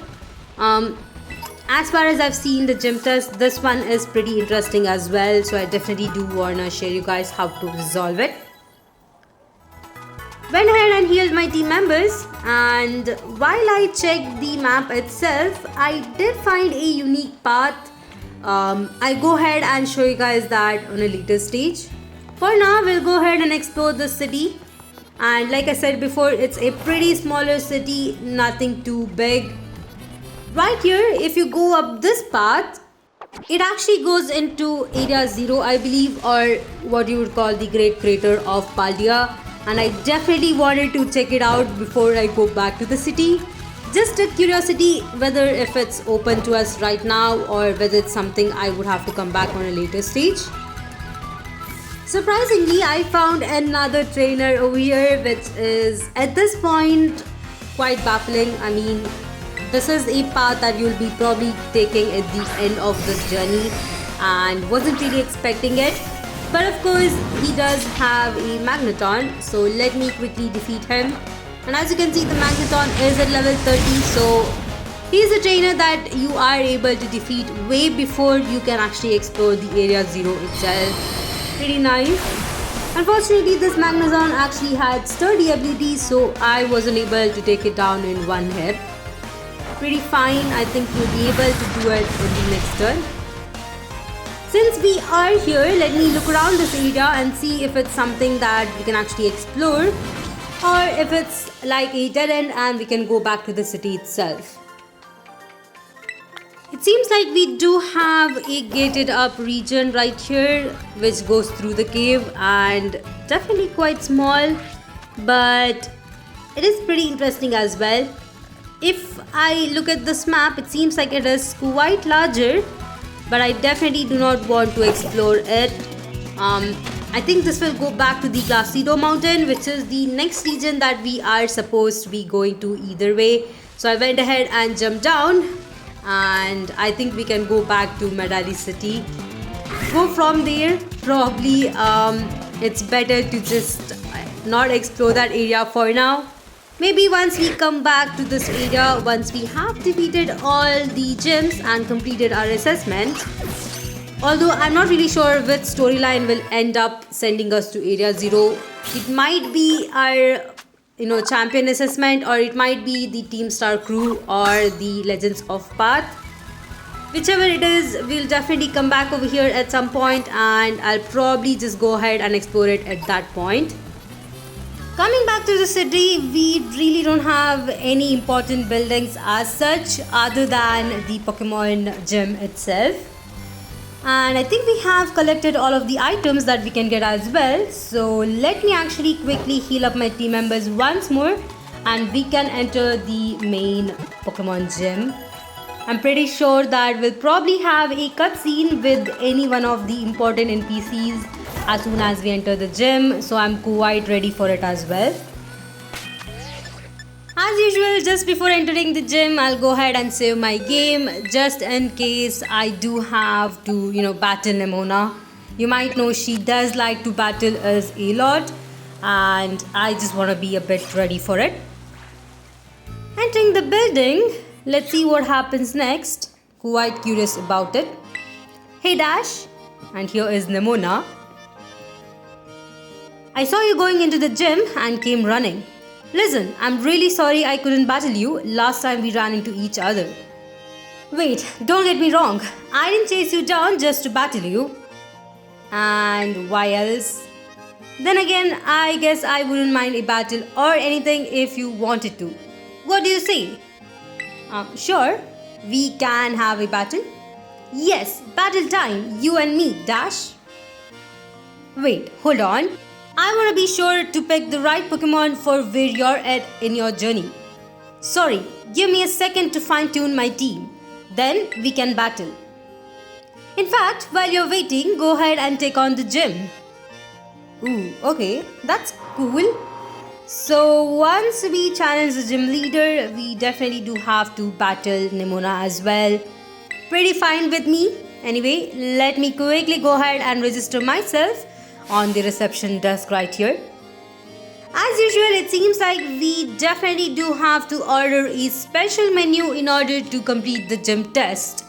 As far as I've seen the gym test, this one is pretty interesting as well, so I definitely do want to share you guys how to resolve it. Went ahead and healed my team members, and while I checked the map itself, I did find a unique path. I'll go ahead and show you guys that on a later stage. For now, we'll go ahead and explore the city, and like I said before, it's a pretty smaller city, nothing too big. Right here, if you go up this path, it actually goes into Area 0, I believe, or what you would call the Great Crater of Paldea. And I definitely wanted to check it out before I go back to the city. Just a curiosity whether if it's open to us right now or whether it's something I would have to come back on a later stage. Surprisingly, I found another trainer over here, which is at this point quite baffling. I mean, this is a path that you'll be probably taking at the end of this journey and wasn't really expecting it. But of course, he does have a Magneton, so let me quickly defeat him. And as you can see, the Magneton is at level 30, so he's a trainer that you are able to defeat way before you can actually explore the Area 0 itself. Pretty nice. Unfortunately, this Magneton actually had sturdy abilities, so I wasn't able to take it down in one hit. Pretty fine, I think we'll be able to do it in the next turn. Since we are here, let me look around this area and see if it's something that we can actually explore, or if it's like a dead end and we can go back to the city itself. It seems like we do have a gated up region right here which goes through the cave, and definitely quite small, but it is pretty interesting as well. If I look at this map, it seems like it is quite larger, but I definitely do not want to explore it. I think this will go back to the Glacido Mountain, which is the next region that we are supposed to be going to either way. So I went ahead and jumped down, and I think we can go back to Medali city. Go from there. Probably it's better to just not explore that area for now. Maybe once we come back to this area, once we have defeated all the gyms and completed our assessment. Although I'm not really sure which storyline will end up sending us to Area 0. It might be our champion assessment, or it might be the Team Star crew or the Legends of Path. Whichever it is, we'll definitely come back over here at some point, and I'll probably just go ahead and explore it at that point. Coming back to the city, we really don't have any important buildings as such other than the Pokemon gym itself. And I think we have collected all of the items that we can get as well. So let me actually quickly heal up my team members once more, and we can enter the main Pokemon gym. I'm pretty sure that we'll probably have a cutscene with any one of the important NPCs as soon as we enter the gym, so I'm quite ready for it as well. As usual, just before entering the gym, I'll go ahead and save my game just in case I do have to, battle Nemona. You might know she does like to battle us a lot, and I just want to be a bit ready for it. Entering the building, let's see what happens next. Quite curious about it. Hey Dash, and here is Nemona. I saw you going into the gym and came running. Listen, I'm really sorry I couldn't battle you last time we ran into each other. Wait, don't get me wrong. I didn't chase you down just to battle you. And why else? Then again, I guess I wouldn't mind a battle or anything if you wanted to. What do you say? Sure, we can have a battle. Yes, battle time, you and me, Dash. Wait, hold on. I want to be sure to pick the right Pokemon for where you're at in your journey. Sorry, give me a second to fine-tune my team. Then we can battle. In fact, while you're waiting, go ahead and take on the gym. Ooh, okay, that's cool. So once we challenge the gym leader, we definitely do have to battle Nemona as well. Pretty fine with me. Anyway, let me quickly go ahead and register myself on the reception desk right here. As usual, it seems like we definitely do have to order a special menu in order to complete the gym test.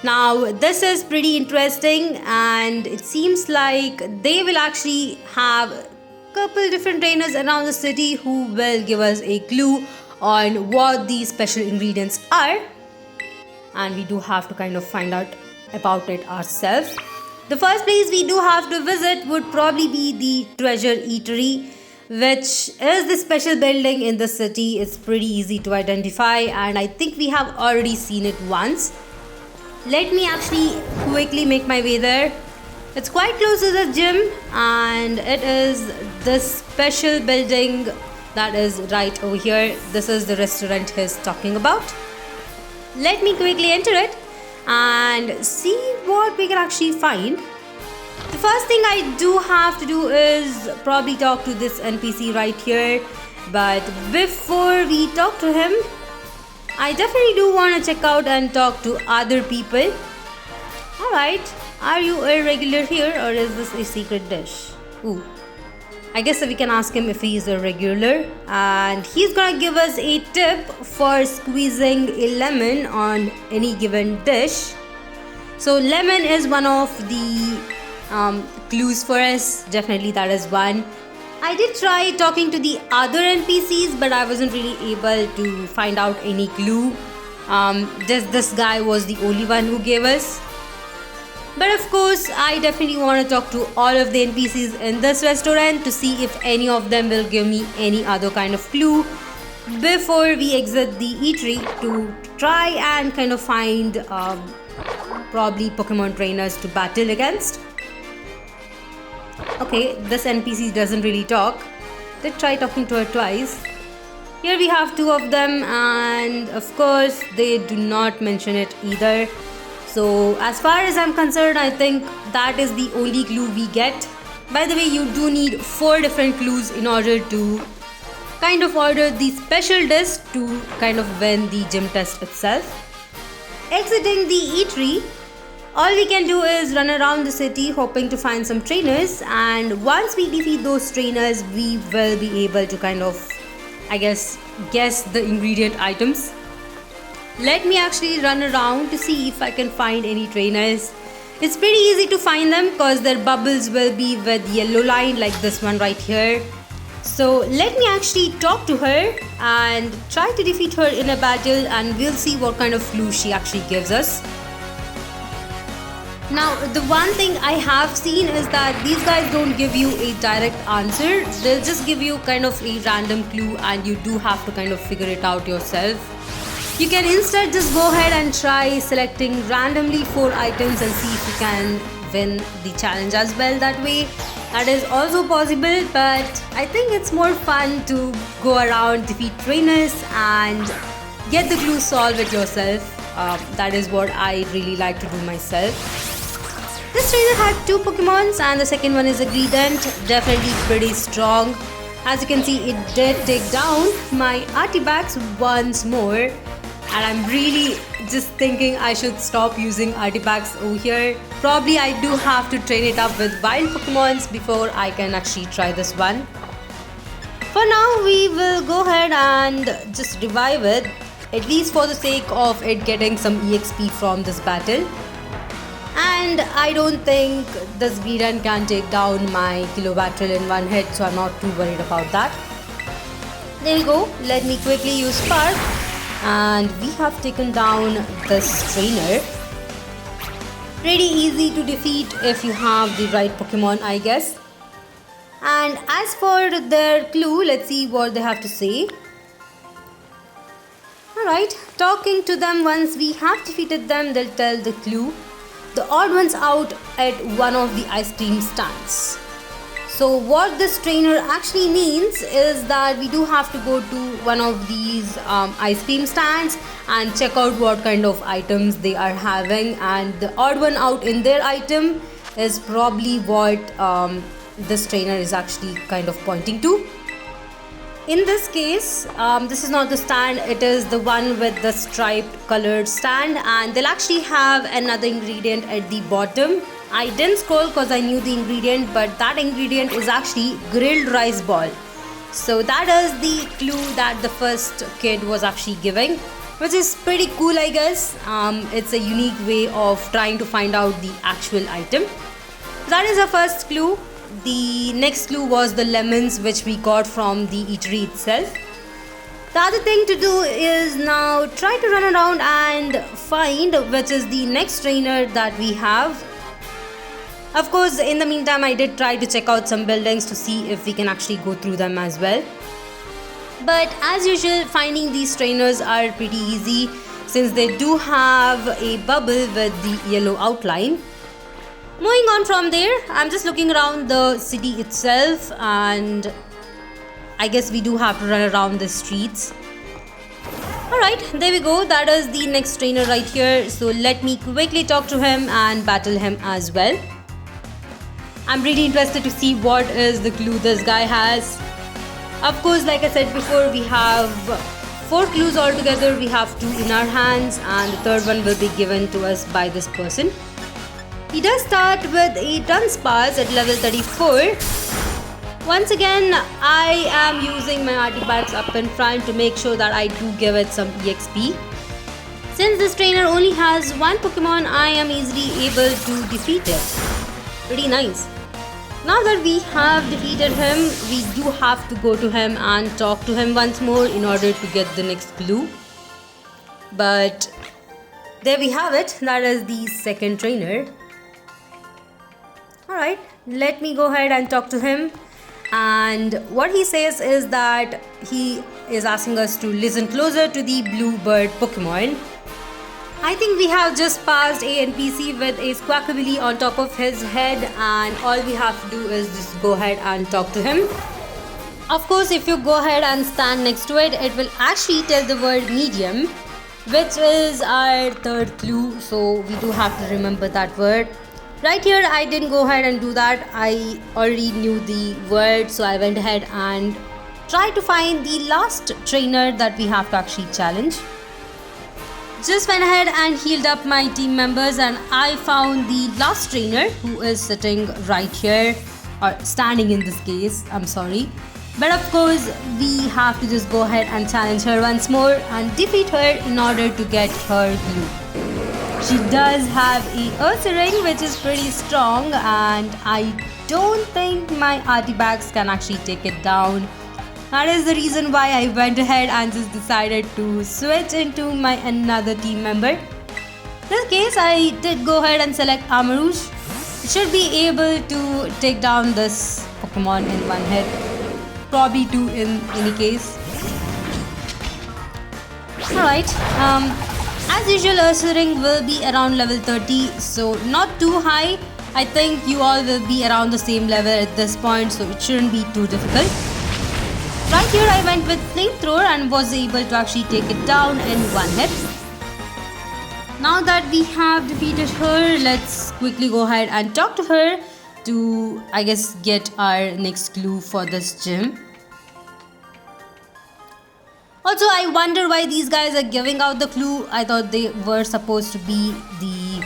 Now, this is pretty interesting, and it seems like they will actually have a couple different trainers around the city who will give us a clue on what these special ingredients are, and we do have to kind of find out about it ourselves. The first place we do have to visit would probably be the Treasure Eatery, which is the special building in the city. It's pretty easy to identify, and I think we have already seen it once. Let me actually quickly make my way there. It's quite close to the gym, and it is this special building that is right over here. This is the restaurant he's talking about. Let me quickly enter it and see what we can actually find. The first thing I do have to do is probably talk to this NPC right here, but before we talk to him, I definitely do want to check out and talk to other people. Alright, are you a regular here, or is this a secret dish? Ooh, I guess we can ask him if he is a regular, and he's gonna give us a tip for squeezing a lemon on any given dish. So lemon is one of the clues for us. Definitely that is one. I did try talking to the other NPCs, but I wasn't really able to find out any clue. This guy was the only one who gave us. But of course, I definitely want to talk to all of the NPCs in this restaurant to see if any of them will give me any other kind of clue before we exit the eatery to try and kind of find probably Pokemon trainers to battle against. Okay, this NPC doesn't really talk. Did try talking to her twice. Here we have two of them, and of course they do not mention it either. So as far as I'm concerned, I think that is the only clue we get. By the way, you do need 4 different clues in order to kind of order the special dish to kind of win the gym test itself. Exiting the eatery, all we can do is run around the city hoping to find some trainers, and once we defeat those trainers, we will be able to kind of, I guess the ingredient items. Let me actually run around to see if I can find any trainers. It's pretty easy to find them because their bubbles will be with yellow line like this one right here. So let me actually talk to her and try to defeat her in a battle, and we'll see what kind of clue she actually gives us. Now, the one thing I have seen is that these guys don't give you a direct answer. They'll just give you kind of a random clue and you do have to kind of figure it out yourself. You can instead just go ahead and try selecting randomly 4 items and see if you can win the challenge as well that way. That is also possible, but I think it's more fun to go around, defeat trainers and get the clue, solve it yourself. That is what I really like to do myself. This trainer had 2 Pokemons and the second one is a Greedent, definitely pretty strong. As you can see, it did take down my Artibax once more, and I'm really just thinking I should stop using Artibax over here. Probably I do have to train it up with wild Pokemons before I can actually try this one. For now, we will go ahead and just revive it, at least for the sake of it getting some EXP from this battle. And I don't think this Greedent can take down my Kilobattle in one hit, so I'm not too worried about that. There we go. Let me quickly use Spark, and we have taken down this trainer. Pretty easy to defeat if you have the right Pokemon, I guess. And as for their clue, let's see what they have to say. Alright, talking to them, once we have defeated them, they'll tell the clue. The odd ones out at one of the ice cream stands. So what this trainer actually means is that we do have to go to one of these ice cream stands and check out what kind of items they are having, and the odd one out in their item is probably what this trainer is actually kind of pointing to. In this case, this is not the stand, it is the one with the striped colored stand, and they'll actually have another ingredient at the bottom. I didn't scroll because I knew the ingredient, but that ingredient is actually grilled rice ball. So that is the clue that the first kid was actually giving, which is pretty cool, I guess. It's a unique way of trying to find out the actual item. That is the first clue. The next clue was the lemons, which we got from the eatery itself. The other thing to do is now try to run around and find which is the next trainer that we have. Of course, in the meantime, I did try to check out some buildings to see if we can actually go through them as well. But as usual, finding these trainers are pretty easy since they do have a bubble with the yellow outline. Moving on from there, I'm just looking around the city itself, and I guess we do have to run around the streets. Alright, there we go. That is the next trainer right here. So let me quickly talk to him and battle him as well. I'm really interested to see what is the clue this guy has. Of course, like I said before, we have 4 clues altogether. We have 2 in our hands, and the third one will be given to us by this person. He does start with a Dunsparce at level 34. Once again, I am using my Artifact up in front to make sure that I do give it some EXP. Since this trainer only has 1 Pokemon, I am easily able to defeat it. Pretty nice. Now that we have defeated him, we do have to go to him and talk to him once more in order to get the next clue. But there we have it. That is the second trainer. Alright, let me go ahead and talk to him. And what he says is that he is asking us to listen closer to the bluebird Pokemon. I think we have just passed a NPC with a Squawkabilly on top of his head, and all we have to do is just go ahead and talk to him. Of course, if you go ahead and stand next to it, it will actually tell the word medium, which is our third clue, so we do have to remember that word. Right here, I didn't go ahead and do that. I already knew the word, so I went ahead and tried to find the last trainer that we have to actually challenge. Just went ahead and healed up my team members, and I found the last trainer who is sitting right here, or standing in this case, I'm sorry. But of course, we have to just go ahead and challenge her once more and defeat her in order to get her glue. She does have a Ursaring, which is pretty strong, and I don't think my artifacts can actually take it down. That is the reason why I went ahead and just decided to switch into my another team member. In this case, I did go ahead and select Amarouche. It should be able to take down this Pokemon in one hit. Probably two in any case. Alright, as usual, Ursaring will be around level 30, so not too high. I think you all will be around the same level at this point, so it shouldn't be too difficult. Right here, I went with Flamethrower and was able to actually take it down in one hit. Now that we have defeated her, let's quickly go ahead and talk to her to, I guess, get our next clue for this gym. Also, I wonder why these guys are giving out the clue. I thought they were supposed to be the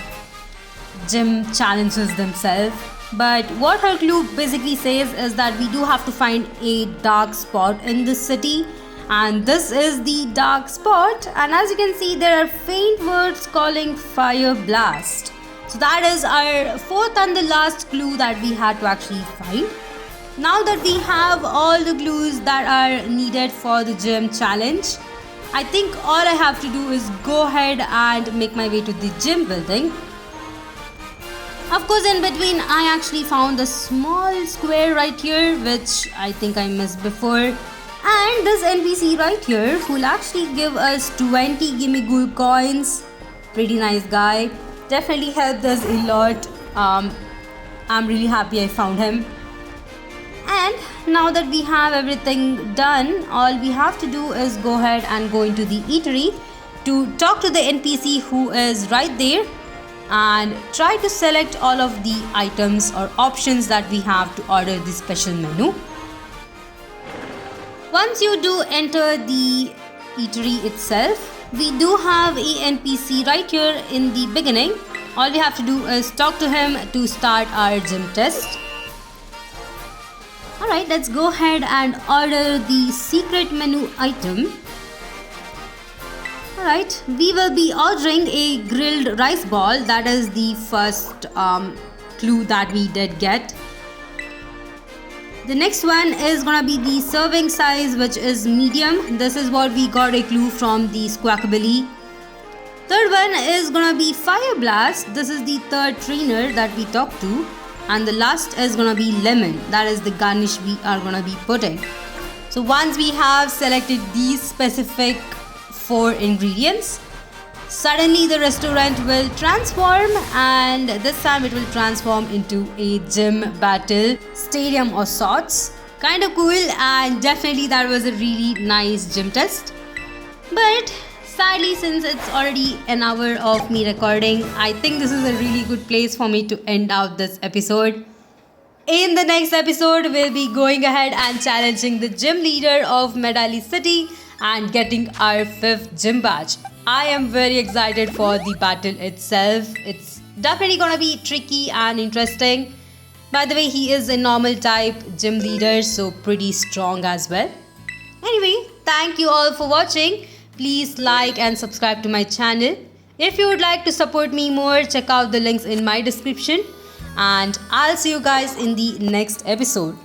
gym challenges themselves. But what her clue basically says is that we do have to find a dark spot in this city. And this is the dark spot. And as you can see, there are faint words calling Fire Blast. So that is our fourth and the last clue that we had to actually find. Now that we have all the clues that are needed for the gym challenge, I think all I have to do is go ahead and make my way to the gym building. Of course, in between, I actually found a small square right here, which I think I missed before. And this NPC right here, who will actually give us 20 Gimmighoul coins. Pretty nice guy. Definitely helped us a lot. I'm really happy I found him. And now that we have everything done, all we have to do is go ahead and go into the eatery to talk to the NPC who is right there and try to select all of the items or options that we have to order the special menu. Once you do enter the eatery itself, we do have a NPC right here in the beginning. All we have to do is talk to him to start our gym test. Alright, let's go ahead and order the secret menu item. Alright, we will be ordering a grilled rice ball. That is the first clue that we did get. The next one is gonna be the serving size, which is medium. This is what we got a clue from the Squawkabilly. Third one is gonna be Fire Blast. This is the third trainer that we talked to. And the last is gonna be lemon. That is the garnish we are gonna be putting. So once we have selected these specific 4 ingredients, suddenly the restaurant will transform, and this time it will transform into a gym battle stadium of sorts. Kind of cool, and definitely that was a really nice gym test. But sadly, since it's already an hour of me recording, I think this is a really good place for me to end out this episode. In the next episode, we'll be going ahead and challenging the gym leader of Medali City and getting our 5th gym badge. I am very excited for the battle itself. It's definitely gonna be tricky and interesting. By the way, he is a normal type gym leader, so pretty strong as well. Anyway, thank you all for watching. Please like and subscribe to my channel. If you would like to support me more, check out the links in my description. And I'll see you guys in the next episode.